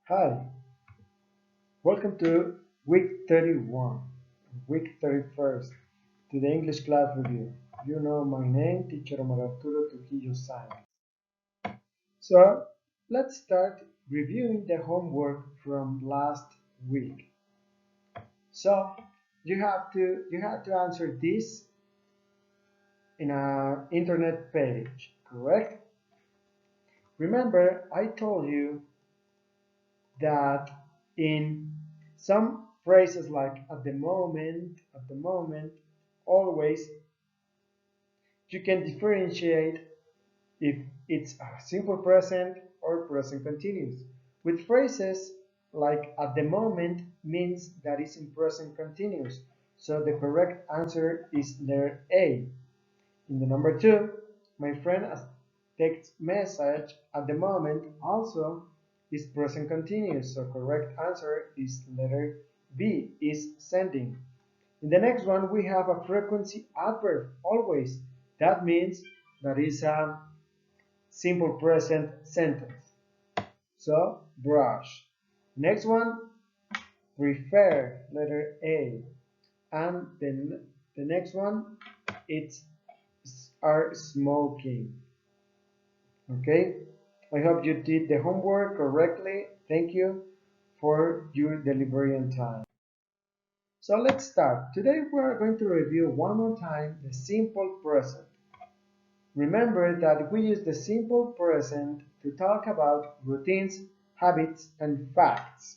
Hi, welcome to week 31, week 31st, to the English class review. You know my name, Teacher Omar Arturo Trujillo Science. So, let's start reviewing the homework from last week. So, you have to answer this in an internet page, correct? Remember, I told you that in some phrases like at the moment, always, you can differentiate if it's a simple present or present continuous. With phrases like at the moment means that it's in present continuous. So the correct answer is letter A. In the number two, my friend has text message at the moment also is present continuous. So correct answer is letter B, is sending. In the next one, we have a frequency adverb, always. That means that is a simple present sentence. So brush. Next one, prefer, letter A. And then the next one, it's are smoking. Okay, I hope you did the homework correctly. Thank you for your delivery on time. So let's start. Today we are going to review one more time the simple present. Remember that we use the simple present to talk about routines, habits, and facts.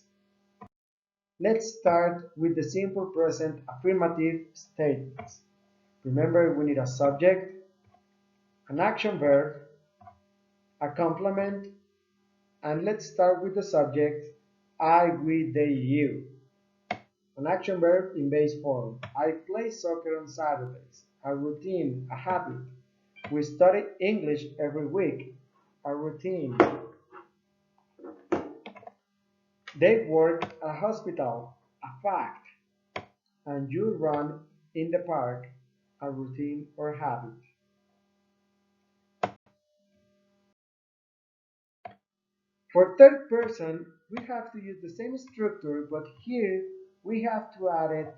Let's start with the simple present affirmative statements. Remember, we need a subject, an action verb, a complement, and let's start with the subject, I, we, they, you. An action verb in base form. I play soccer on Saturdays. A routine, a habit. We study English every week. A routine. They work at a hospital. A fact. And you run in the park. A routine or habit. For third person, we have to use the same structure, but here we have to add it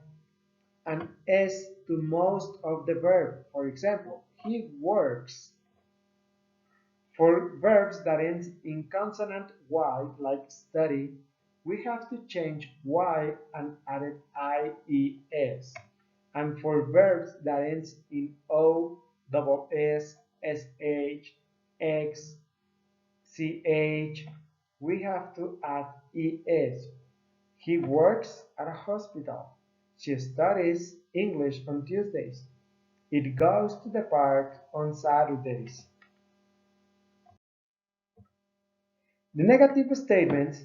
an S to most of the verb. For example, he works. For verbs that end in consonant Y, like study, we have to change Y and add it IES. And for verbs that end in O, double S, SH, X, CH, we have to add ES. He works at a hospital. She studies English on Tuesdays. It goes to the park on Saturdays. The negative statements,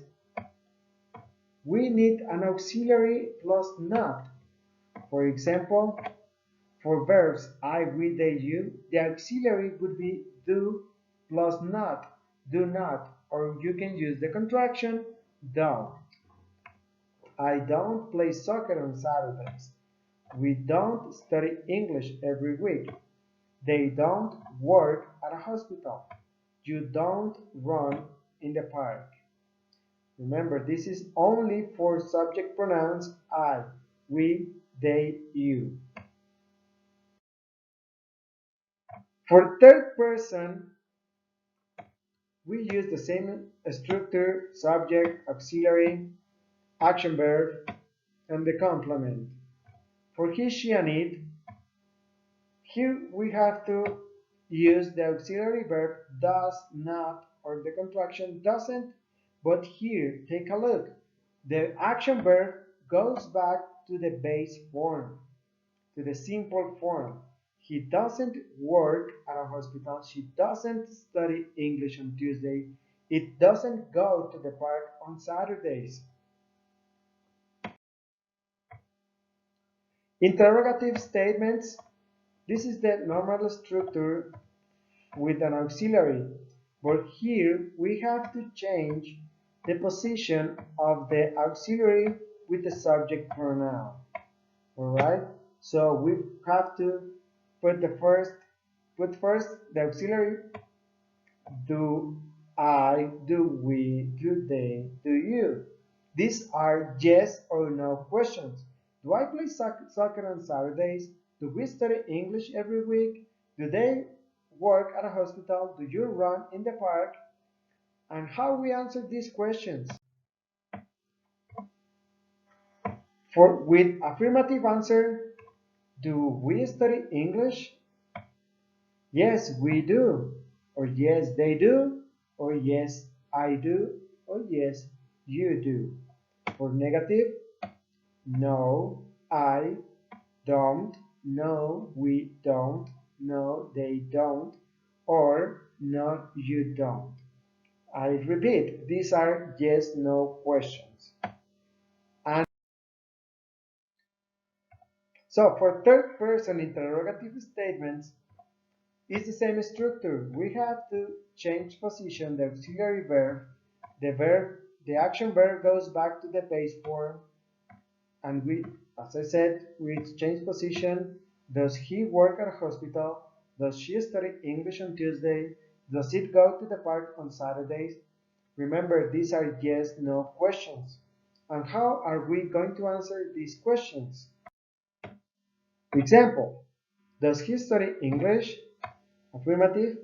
we need an auxiliary plus not. For example, for verbs I, we, they, you, the auxiliary would be do plus not, do not, or you can use the contraction don't. I don't play soccer on Saturdays. We don't study English every week. They don't work at a hospital. You don't run in the park. Remember, this is only for subject pronouns I, we, they, you. For third person, we use the same structure, subject, auxiliary, action verb, and the complement. For he, she, and it, here we have to use the auxiliary verb does not or the contraction doesn't, but here take a look. The action verb goes back to the base form, to the simple form. He doesn't work at a hospital. She doesn't study English on Tuesday. It doesn't go to the park on Saturdays. Interrogative statements. This is the normal structure with an auxiliary, but here we have to change the position of the auxiliary with the subject pronoun. Alright, so we have to put first the auxiliary, do I, do we, do they, do you. These are yes or no questions. Do I play soccer on Saturdays? Do we study English every week? Do they work at a hospital? Do you run in the park? And how we answer these questions. For with affirmative answer, do we study English? Yes, we do. Or yes, they do. Or yes, I do. Or yes, you do. For negative, no, I don't. No, we don't. No, they don't. Or no, you don't. I repeat, these are yes, no questions. And so for third person interrogative statements, it's the same structure. We have to change position, the auxiliary verb, the action verb goes back to the base form, and we, as I said, we change position. Does he work at a hospital? Does she study English on Tuesday? Does it go to the park on Saturdays? Remember, these are yes, no questions. And how are we going to answer these questions? Example, does he study English? Affirmative.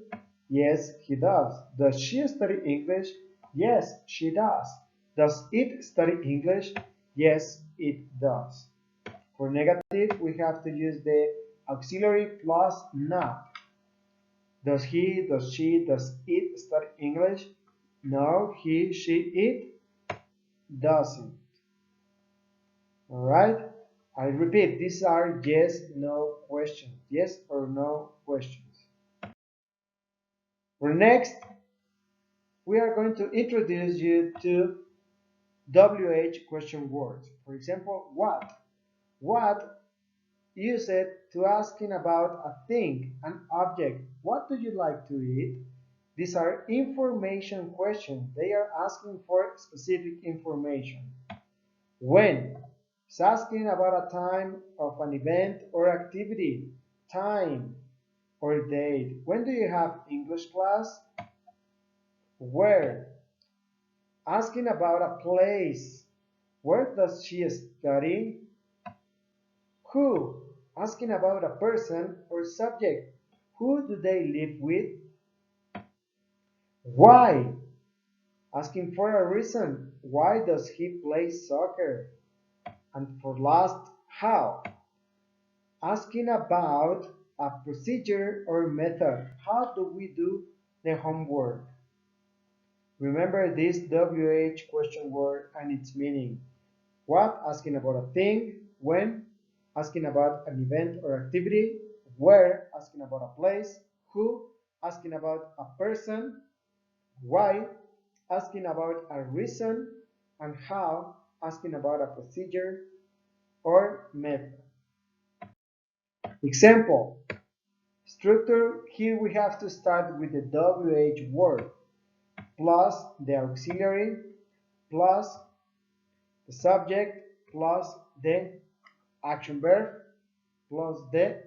Yes, he does. Does she study English? Yes, she does. Does it study English? Yes, it does. For negative, we have to use the auxiliary plus not. Does he, does she, does it study English? No, he, she, it doesn't. Alright? I repeat, these are yes, no questions. Yes or no questions. For next, we are going to introduce you to WH question words. For example, what? What use it to asking about a thing, an object. What do you like to eat? These are information questions. They are asking for specific information. When? It's asking about a time of an event or activity, time or date. When do you have English class? Where? Asking about a place. Where does she study? Who? Asking about a person or subject. Who do they live with? Why? Asking for a reason. Why does he play soccer? And for last, how? Asking about a procedure or method. How do we do the homework? Remember this WH question word and its meaning. What? Asking about a thing. When? Asking about an event or activity. Where? Asking about a place. Who? Asking about a person. Why? Asking about a reason. And how? Asking about a procedure or method. Example. Structure. Here we have to start with the WH word plus the auxiliary plus the subject plus the action verb plus the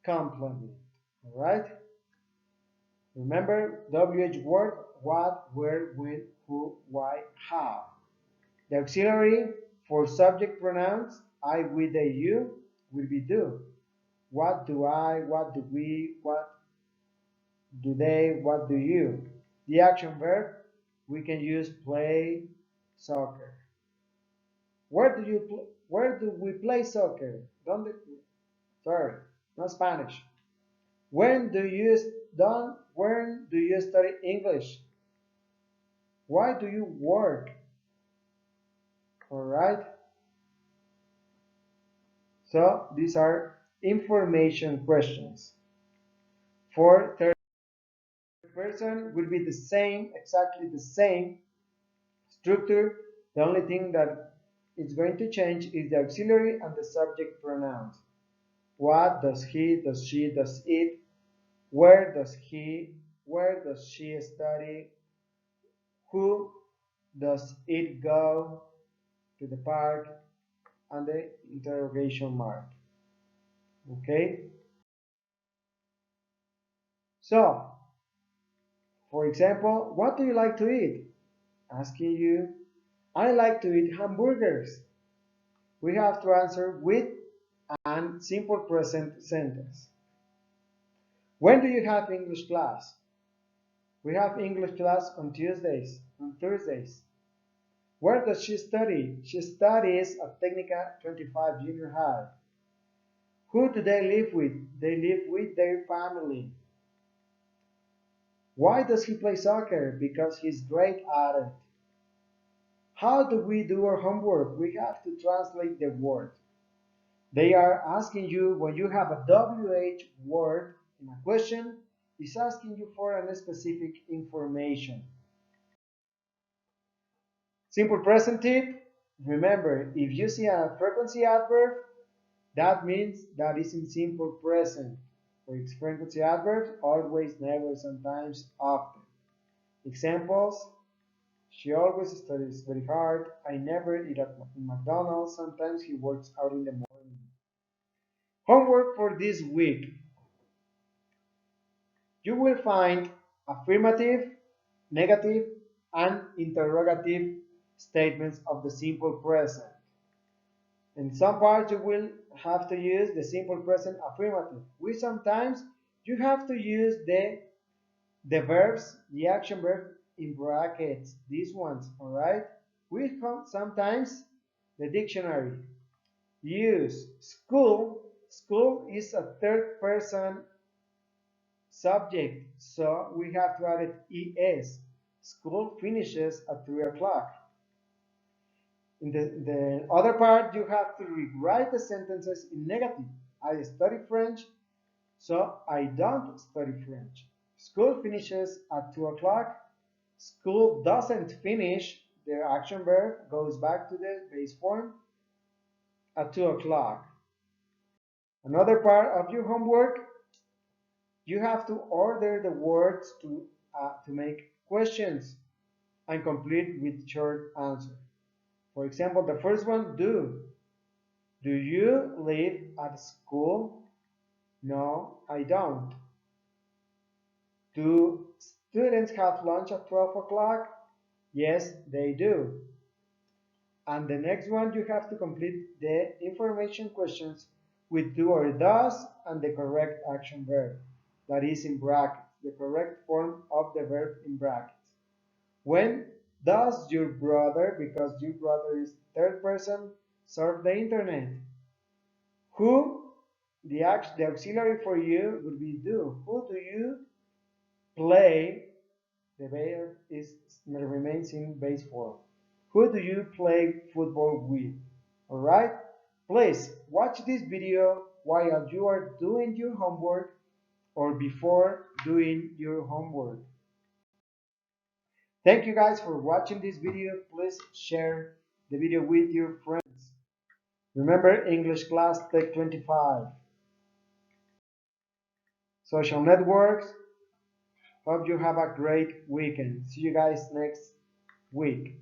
complement. All right? Remember WH word, what, where, when, who, why, how. The auxiliary for subject pronouns, I, we, they, you, will be do. What do I, what do we, what do they, what do you. The action verb, we can use play soccer. Where do we play soccer? Donde, sorry, not Spanish. When do you study English? Why do you work? All right. So these are information questions. For third person will be the same, exactly the same structure. The only thing that is going to change is the auxiliary and the subject pronouns. What does he, does she, does it? Where does she study? Who does it go to the park? And the interrogation mark. Okay? So, For example, what do you like to eat? Asking you, I like to eat hamburgers. We have to answer with and simple present sentence. When do you have English class? We have English class on Tuesdays, on Thursdays. Where does she study? She studies at Técnica 25 Junior High. Who do they live with? They live with their family. Why does he play soccer? Because he's great at it. How do we do our homework? We have to translate the word. They are asking you when you have a WH word in a question, it's asking you for a specific information. Simple present tip. Remember, if you see a frequency adverb, that means that is in simple present. For its frequency adverbs, always, never, sometimes, often. Examples, she always studies very hard. I never eat at McDonald's. Sometimes he works out in the morning. Homework for this week. You will find affirmative, negative, and interrogative statements of the simple present. In some parts you will have to use the simple present affirmative. Sometimes you have to use the verbs, the action verb in brackets, these ones, all right? Sometimes the dictionary. Use school. School is a third person subject, so we have to add it es. School finishes at 3 o'clock. In the other part, you have to rewrite the sentences in negative. I study French, so I don't study French. School finishes at 2 o'clock. School doesn't finish. The action verb goes back to the base form at 2 o'clock. Another part of your homework, you have to order the words to make questions and complete with short answer. For example, the first one, do. Do you live at school? No, I don't. Do students have lunch at 12 o'clock? Yes, they do. And the next one, you have to complete the information questions with do or does and the correct action verb that is in brackets, the correct form of the verb in brackets. When does your brother, because your brother is third person, surf the internet? Who, the auxiliary for you would be do. Who do you play? The verb remains in base form. Who do you play football with? Alright? Please watch this video while you are doing your homework or before doing your homework. Thank you guys for watching this video. Please share the video with your friends. Remember, English class take 25. Social networks. Hope you have a great weekend. See you guys next week.